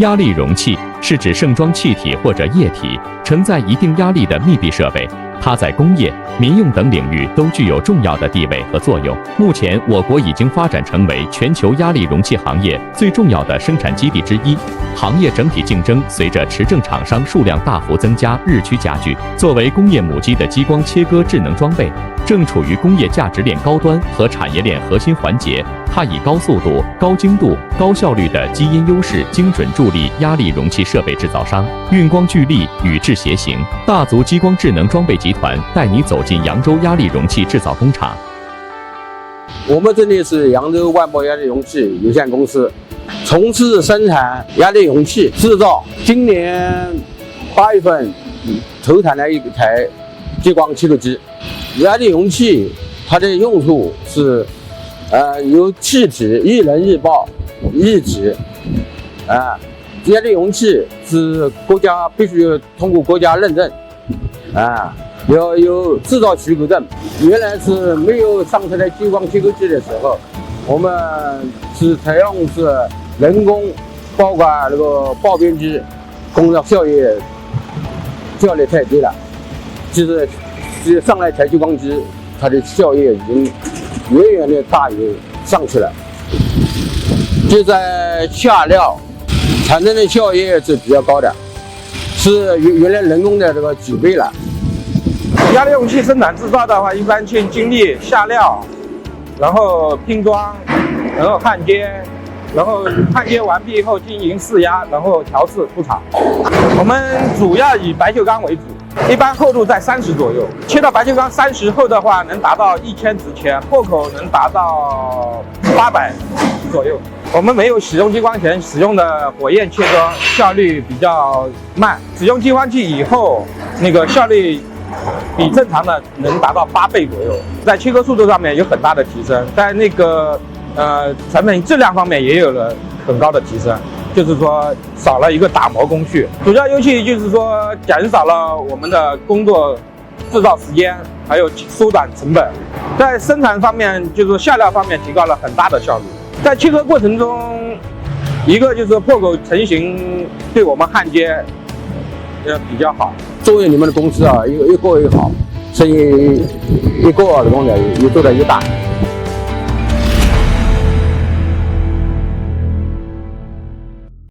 压力容器是指盛装气体或者液体，承载一定压力的密闭设备。它在工业、民用等领域都具有重要的地位和作用。目前，我国已经发展成为全球压力容器行业最重要的生产基地之一。行业整体竞争随着持证厂商数量大幅增加日趋加剧。作为工业母机的激光切割智能装备，正处于工业价值链高端和产业链核心环节。它以高速度、高精度、高效率的基因优势，精准助力压力容器设备制造商，运光聚力，与智协行。大族激光智能装备集团带你走进扬州压力容器制造工厂。我们这里是扬州万博压力容器有限公司，从事生产压力容器制造。今年8月份投产了一台激光切割机。压力容器它的用处是由气体一能一爆一体压力容器是国家必须通过国家认证要有制造许可证。原来是没有上这台激光切割机的时候，我们是采用是人工包括那个爆边机，工作效率太低了。就是上来台激光机，它的效益已经远远的大于上去了。就在下料产生的效益是比较高的，是原来人工的这个几倍了。压力容器生产制造的话，一般先经历下料，然后拼装，然后焊接，然后焊接完毕以后进行试压，然后调试出厂。我们主要以白锈钢为主，一般厚度在30左右。切到白锈钢30厚的话，能达到1000直切，破口能达到800左右。我们没有使用激光前使用的火焰切割，效率比较慢。使用激光器以后，那个效率比正常的能达到8倍左右，在切割速度上面有很大的提升，在那个成本质量方面也有了很高的提升，就是说少了一个打磨工序。主要优势就是说减少了我们的工作制造时间，还有缩短成本。在生产方面，就是说下料方面提高了很大的效率。在切割过程中，一个就是破口成型，对我们焊接比较好。作为你们的公司越做越好，生意一个的工人越做得越大。